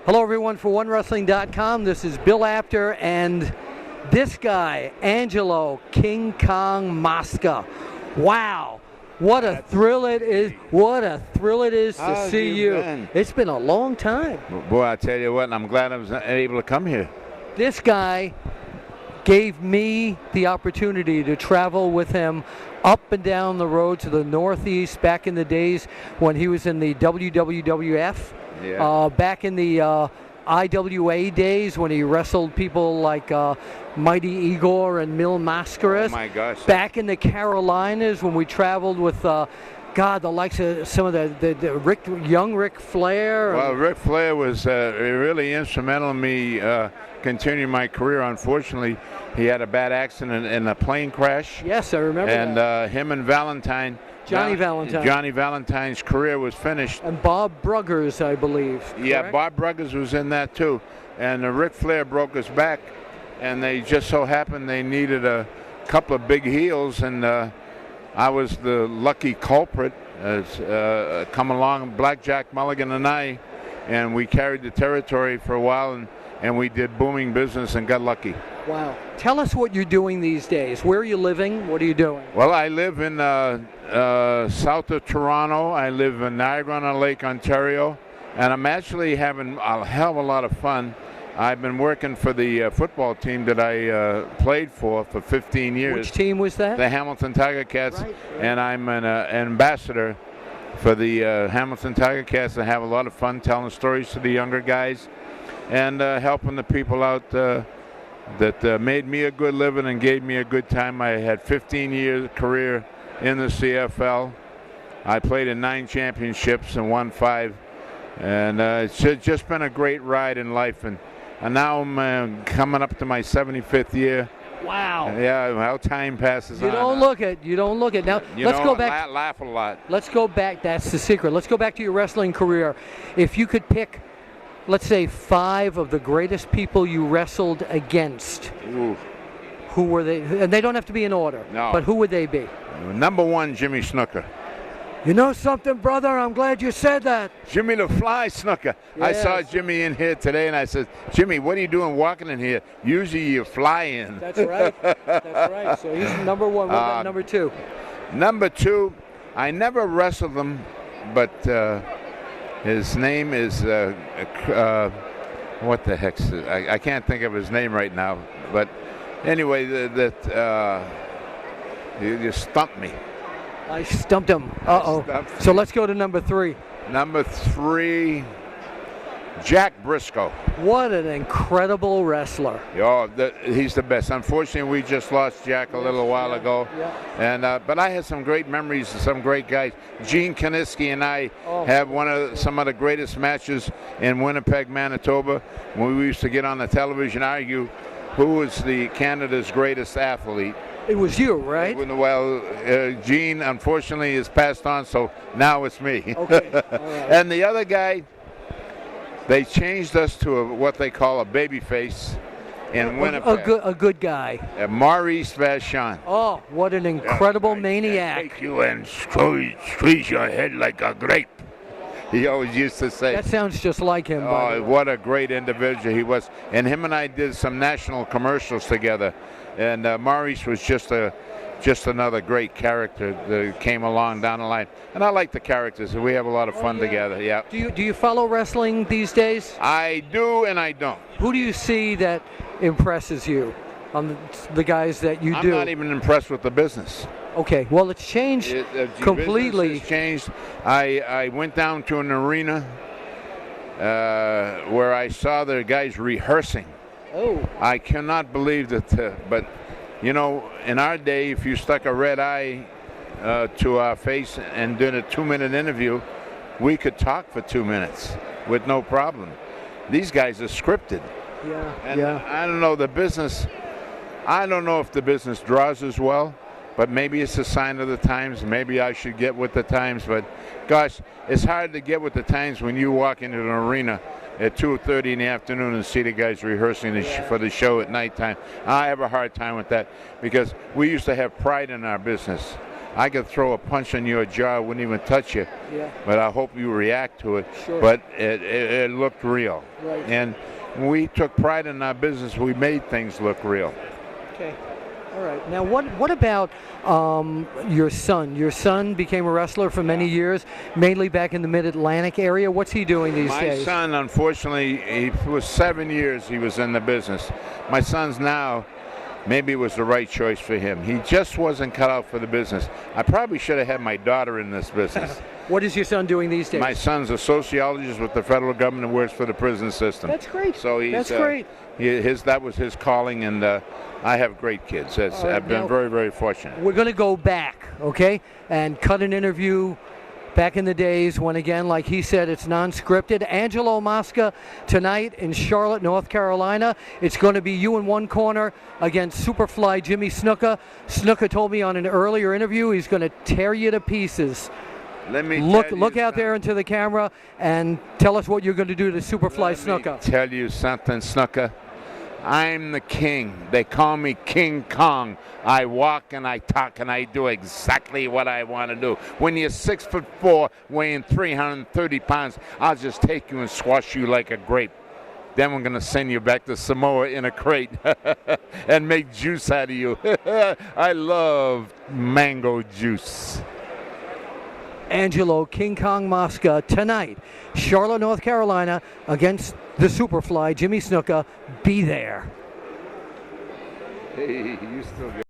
Hello, everyone, for OneWrestling.com. This is Bill Apter, and this guy, Angelo King Kong Mosca. Wow. What a thrill it is. What a thrill it is to see you. It's been a long time. Boy, I tell you what, I'm glad I was able to come here. This guy gave me the opportunity to travel with him up and down the road to the Northeast back in the days when he was in the WWF. Yeah. Back in the IWA days when he wrestled people like Mighty Igor and Mil Mascaras. Oh my gosh. Back in the Carolinas when we traveled with the likes of some of the young Ric Flair. Well, Ric Flair was really instrumental in me continuing my career. Unfortunately, he had a bad accident in a plane crash. Yes, I remember and that. Him and Valentine. Johnny Valentine's career was finished. And Bob Bruggers, I believe. Yeah, correct? Bob Bruggers was in that too. And Ric Flair broke his back, and they just so happened they needed a couple of big heels, and I was the lucky culprit. Come along, Blackjack Mulligan and we carried the territory for a while, and we did booming business and got lucky. Wow. Tell us what you're doing these days. Where are you living? What are you doing? Well, I live in south of Toronto. I live in Niagara-on-the-Lake, Ontario, and I'm actually having a hell of a lot of fun. I've been working for the football team that I played for 15 years. Which team was that? The Hamilton Tiger Cats, right. And I'm an ambassador for the Hamilton Tiger Cats. I have a lot of fun telling stories to the younger guys and helping the people out that made me a good living and gave me a good time. I had 15-year career in the CFL. I played in 9 championships and won 5. And it's just been a great ride in life. And now I'm coming up to my 75th year. Wow. Yeah, how time passes on. You don't look it. Now, let's go back. Laugh a lot. Let's go back. That's the secret. Let's go back to your wrestling career. If you could pick, let's say, 5 of the greatest people you wrestled against, Ooh. who were they? And they don't have to be in order. No. But who would they be? Number 1, Jimmy Snuka. You know something, brother? I'm glad you said that. Jimmy the Fly Snuka. Yes. I saw Jimmy in here today, and I said, Jimmy, what are you doing walking in here? Usually you fly in. That's right. That's right. So he's number 1. What about number 2? Number 2, I never wrestled him, but his name is, what the heck's it? I can't think of his name right now. But anyway, you stumped me. I stumped him. Uh-oh. So let's go to number 3. Number 3, Jack Brisco. What an incredible wrestler. Oh, he's the best. Unfortunately, we just lost Jack a little while ago. Yeah. And but I had some great memories of some great guys. Gene Kaniski and I have some of the greatest matches in Winnipeg, Manitoba, when we used to get on the television argue who was the Canada's greatest athlete. It was you, right? Well, Gene, unfortunately, is passed on, so now it's me. Okay. All right. And the other guy, they changed us to what they call a baby face in Winnipeg. A good guy. Maurice Vachon. Oh, what an incredible maniac. Take you and squeeze your head like a grape. He always used to say. That sounds just like him. Oh, what a great individual he was. And him and I did some national commercials together. And Maurice was just another great character that came along down the line. And I like the characters. We have a lot of fun together. Yeah. Do you follow wrestling these days? I do and I don't. Who do you see that impresses you on the guys that you do? I'm not even impressed with the business. Okay, well, it's changed completely. Business has changed. I went down to an arena where I saw the guys rehearsing. Oh. I cannot believe that, but you know, in our day, if you stuck a red eye to our face and did a 2-minute interview, we could talk for 2 minutes with no problem. These guys are scripted. Yeah. And I don't know, the business, I don't know if the business draws as well, but maybe it's a sign of the times. Maybe I should get with the times, but gosh, it's hard to get with the times when you walk into an arena at 2:30 in the afternoon and see the guys rehearsing for the show at nighttime. I have a hard time with that because we used to have pride in our business. I could throw a punch in your jaw, wouldn't even touch you. Yeah. But I hope you react to it. Sure. But it looked real. Right. And we took pride in our business. We made things look real. Okay. All right. Now, what about your son? Your son became a wrestler for many years, mainly back in the Mid-Atlantic area. What's he doing these days? My son, unfortunately, he was 7 years he was in the business. My son's now, maybe it was the right choice for him. He just wasn't cut out for the business. I probably should have had my daughter in this business. What is your son doing these days? My son's a sociologist with the federal government and works for the prison system. That's great. So That's great. That was his calling, and I have great kids. I've been very, very fortunate. We're going to go back, okay, and cut an interview back in the days when, again, like he said, it's non-scripted. Angelo Mosca tonight in Charlotte, North Carolina. It's going to be you in one corner against Superfly Jimmy Snuka. Snuka told me on an earlier interview he's going to tear you to pieces. Let me look out there into the camera and tell us what you're going to do to Superfly Snuka. Let me tell you something, Snuka. I'm the king. They call me King Kong. I walk and I talk and I do exactly what I want to do. When you're 6'4", weighing 330 pounds, I'll just take you and squash you like a grape. Then we're going to send you back to Samoa in a crate and make juice out of you. I love mango juice. Angelo King Kong Mosca tonight, Charlotte, North Carolina, against the Superfly Jimmy Snuka. Be there. Hey, you still got